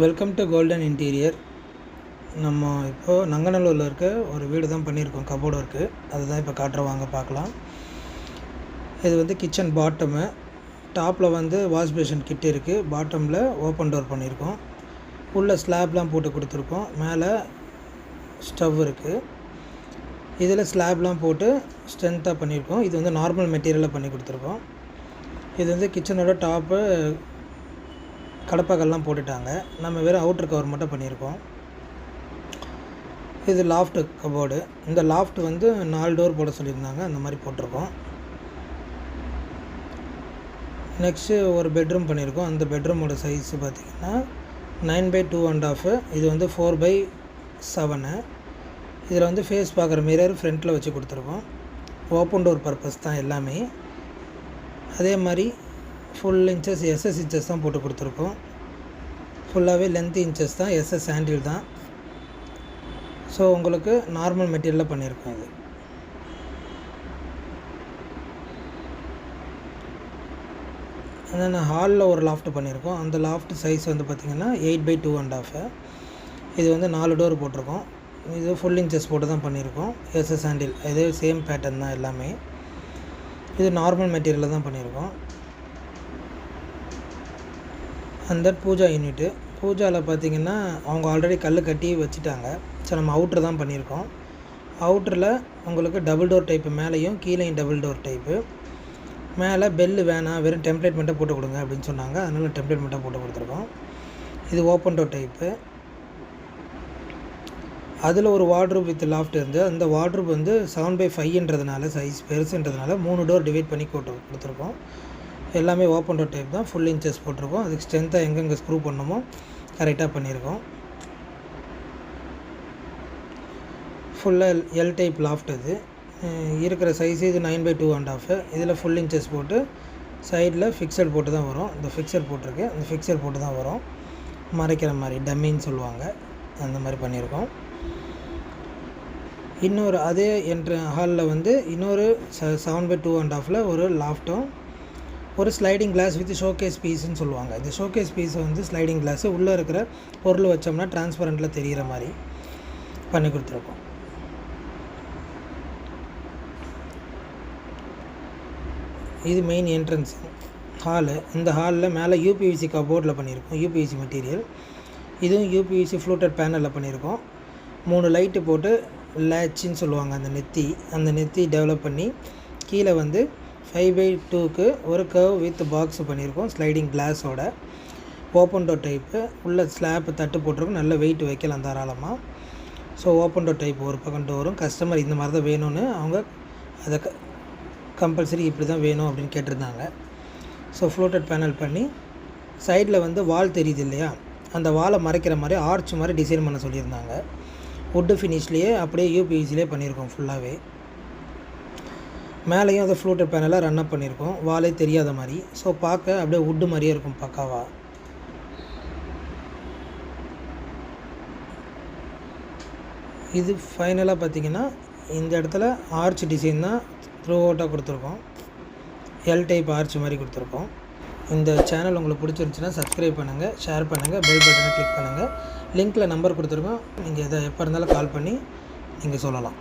Welcome to golden interior. நம்ம இப்போது நங்கநல்லூரில் இருக்க ஒரு வீடு தான் பண்ணியிருக்கோம். கபோர்டு இருக்குது, அதுதான் இப்போ காட்டுறோம், வாங்க பார்க்கலாம். இது வந்து கிச்சன் பாட்டமு. டாப்பில் வந்து வாஷ் பேஷன் கிட் இருக்குது. பாட்டமில் ஓப்பன் டோர் பண்ணியிருக்கோம். உள்ளே ஸ்லாப்லாம் போட்டு கொடுத்துருக்கோம். மேலே ஸ்டவ் இருக்குது. இதில் ஸ்லாப்லாம் போட்டு ஸ்ட்ரென்த்தாக பண்ணியிருக்கோம். இது வந்து நார்மல் மெட்டீரியலில் பண்ணி கொடுத்துருக்கோம். இது வந்து கிச்சனோட டாப்பு கடப்பாக்கள்லாம் போட்டுட்டாங்க. நம்ம வெறும் அவுட்ரு கவர் மட்டும் பண்ணியிருக்கோம். இது லாஃப்ட்டு கபோர்டு. இந்த லாஃப்ட் வந்து 4 டோர் போட சொல்லியிருந்தாங்க, அந்த மாதிரி போட்டிருக்கோம். நெக்ஸ்ட்டு ஒரு பெட்ரூம் பண்ணியிருக்கோம். அந்த பெட்ரூமோட சைஸு பார்த்திங்கன்னா 9/2.5. இது வந்து 4/7. இதில் வந்து ஃபேஸ் பார்க்குற மிரர் ஃப்ரண்ட்டில் வச்சு கொடுத்துருக்கோம். ஓப்பன் டோர் பர்பஸ் தான் எல்லாமே. அதே மாதிரி ஃபுல் இன்ச்சஸ் எஸ்எஸ் இன்ச்சஸ் தான் போட்டு கொடுத்துருக்கோம். ஃபுல்லாகவே லென்த் இன்ச்சஸ் தான், எஸ்எஸ் ஹேண்டில் தான். ஸோ உங்களுக்கு நார்மல் மெட்டீரியலில் பண்ணியிருக்கோம். இது நான் ஹாலில் ஒரு லாஃப்ட் பண்ணியிருக்கோம். அந்த லாஃப்ட் சைஸ் வந்து பார்த்திங்கன்னா 8/2.5. இது வந்து 4 டோர் போட்டிருக்கோம். இது ஃபுல் இன்ச்சஸ் போட்டு தான் பண்ணியிருக்கோம். எஸ்எஸ் ஹேண்டில் இதே சேம் பேட்டர்ன் தான் எல்லாமே. இது நார்மல் மெட்டீரியலில் தான் பண்ணியிருக்கோம். அந்த பூஜா யூனிட்டு, பூஜாவில் பார்த்திங்கன்னா அவங்க ஆல்ரெடி கல் கட்டி வச்சுட்டாங்க. ஸோ நம்ம அவுட்ரு தான் பண்ணியிருக்கோம். அவுட்டரில் உங்களுக்கு டபுள் டோர் டைப்பு மேலேயும் கீழேயும் டபுள் டோர் டைப்பு. மேலே பெல்லு வேணாம், வெறும் டெம்ப்ளேட் மட்டும் போட்டு கொடுங்க அப்படின்னு சொன்னாங்க. அதனால் டெம்ப்ளேட் மட்டும் போட்டு கொடுத்துருக்கோம். இது ஓப்பன் டோர் டைப்பு. அதில் ஒரு வார்ட்ரூப் வித் லாஃப்ட் இருந்து, அந்த வார்ட்ரூப் வந்து 7/5ன்றதுனால சைஸ் பெருசுன்றதுனால 3 டோர் டிவைட் பண்ணி கொடுத்துருக்கோம். எல்லாமே ஓப்பன் டோர் டைப் தான். ஃபுல் இன்ச்சஸ் போட்டிருக்கோம். அதுக்கு ஸ்ட்ரென்த்தாக எங்கெங்கே ஸ்க்ரூ பண்ணணுமோ கரெக்டாக பண்ணியிருக்கோம். ஃபுல்லாக எல் டைப் லாஃப்ட். இது இருக்கிற சைஸ் இது 9/2.5. இதில் ஃபுல் இன்ச்சஸ் போட்டு சைடில் ஃபிக்ஸட் போட்டு தான் வரும். இந்த ஃபிக்ஸட் போட்டிருக்கு, அந்த ஃபிக்ஸட் போட்டு தான் வரும். மறைக்கிற மாதிரி டம்மின்னு சொல்லுவாங்க, அந்த மாதிரி பண்ணியிருக்கோம். இன்னொரு அதே ஹாலில் வந்து இன்னொரு 7/2.5ல் ஒரு லாஃப்ட்டும் ஒரு ஸ்லைடிங் கிளாஸ் வித் ஷோகேஸ் பீஸ்ன்னு சொல்லுவாங்க. இந்த ஷோகேஸ் பீஸை வந்து ஸ்லைடிங் கிளாஸு உள்ளே இருக்கிற பொருள் வச்சோம்னா டிரான்ஸ்பரண்ட்டில் தெரிகிற மாதிரி பண்ணி கொடுத்துருக்கோம். இது மெயின் என்ட்ரன்ஸ் ஹாலு. இந்த ஹாலில் மேலே யூபிவிசி கபோர்டில் பண்ணியிருக்கோம். UPVC material. இதுவும் யூபிவிசி ஃப்ளூட்டட் பேனலில் பண்ணியிருக்கோம். 3 லைட்டு போட்டு லேட்சின்னு சொல்லுவாங்க, அந்த நெத்தி டெவலப் பண்ணி கீழே வந்து 5/2க்கு ஒரு கர்வ் வித் பாக்ஸ் பண்ணியிருக்கோம். ஸ்லைடிங் கிளாஸோட ஓப்பன் டோர் டைப்பு. உள்ள ஸ்லாப்பு தட்டு போட்டிருக்கோம். நல்ல வெயிட் வைக்கலாம் தாராளமாக. ஸோ ஓப்பன் டோர் டைப் ஒரு பக்கம் டோரும். கஸ்டமர் இந்த மாதிரி தான் வேணும்னு அவங்க அதை கம்பல்சரி இப்படி தான் வேணும் அப்படின்னு கேட்டிருந்தாங்க. ஸோ ஃப்ளோட்டட் பேனல் பண்ணி சைடில் வந்து வால் தெரியுது இல்லையா, அந்த வாலை மறைக்கிற மாதிரி ஆர்ச் மாதிரி டிசைன் பண்ண சொல்லியிருந்தாங்க. வுட்டு ஃபினிஷ்லேயே அப்படியே யூபிவிசிலே பண்ணியிருக்கோம் ஃபுல்லாகவே. மேலேயும் அதை ஃப்ளூட்டட் பேனலாக ரன் அப் பண்ணியிருக்கோம், வாலே தெரியாத மாதிரி. ஸோ பார்க்க அப்படியே வுட்டு மாதிரியே இருக்கும் பக்காவாக. இது ஃபைனலாக பார்த்திங்கன்னா இந்த இடத்துல ஆர்ச் டிசைன் தான் த்ரூ அவுட்டாக கொடுத்துருக்கோம். எல் டைப் ஆர்ச் மாதிரி கொடுத்துருக்கோம். இந்த சேனல் உங்களுக்கு பிடிச்சிருந்துச்சுன்னா சப்ஸ்கிரைப் பண்ணுங்கள், ஷேர் பண்ணுங்கள், பெல் பட்டனை கிளிக் பண்ணுங்கள். லிங்க்கில் நம்பர் கொடுத்துருக்கோம். நீங்கள் எப்போ இருந்தாலும் கால் பண்ணி நீங்கள் சொல்லலாம்.